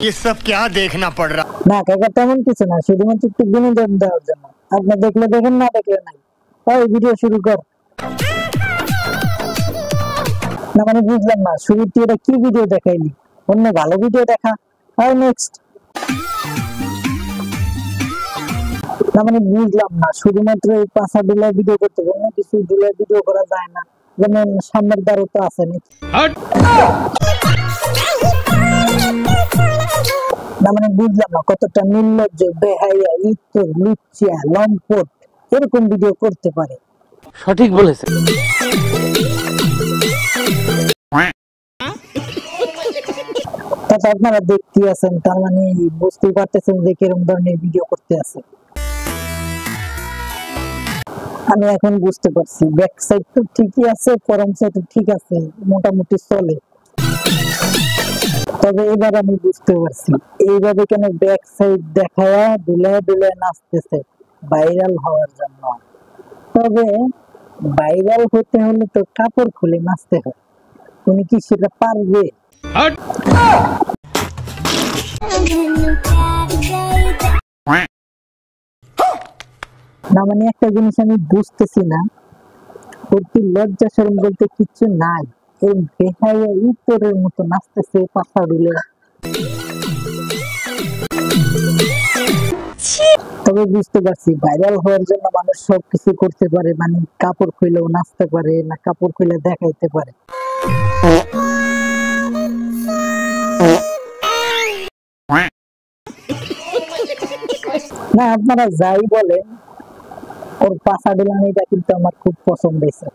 ये सब क्या देखना पड़ रहा না কাকা তেমন কিছু না, শুধুমাত্র একটু বিনোদন দেওয়ার জন্য। আপনি দেখলে দেখেন, না দেখলে নাই। ওই ভিডিও শুরু কর। না মানে বুঝলাম না, শুরুতে এটা কি ভিডিও দেখাইলি? অন্য ভালো ভিডিও দেখা। আর নেক্সট। না মানে বুঝলাম না, শুধুমাত্র এই পাঁচা ডিলার ভিডিও করতে পারবো, কিছু ডিলার ভিডিও করা যায় না? যেমন সামনের দ্বারও তো আছে নাকি? না মানে বুঝলাম না, কতটা নির্লজ্জ, বেহাইয়া, ইতর, লুচ্চিয়া, লম্পট এরকম ভিডিও করতে পারে। সঠিক বলেছে। আপনারা দেখতে আছেন, তার মানে বুঝতেই পারতেছেন যে কিরকম ধরনের ভিডিও করতে আছে। আমি এখন বুঝতে পারছি, ব্যাক সাইড তো ঠিকই আছে, ফরম সাইড ঠিক আছে, মোটামুটি চলে। তবে এবার আমি বুঝতে পারছি এইভাবে কেন ব্যাক সাইড দেখায়া দুলায় দুলায় নাচতেছে, ভাইরাল হওয়ার জন্য। তবে ভাইরাল হতে হলে তো কাপড় খুলে নাচতে হয়। উনি কি সেটা পারবে? না মানে একটা জিনিস আমি বুঝতেছি না, ওর কি লজ্জা শরম বলতে কিচ্ছু নাই? এই বেহায়া উপরের মতো নাচতেছে পাশা দুলে। তবে বুঝতে পারছি ভাইরাল হওয়ার জন্য মানুষ সবকিছু করতে পারে, মানে কাপড় খুলেও নাচতে পারে, না কাপড় খুলে দেখাইতে পারে। না আপনারা যাই বলেন, ওর পাশা ডিলানিটা কিন্তু আমার খুব পছন্দ হয়েছে।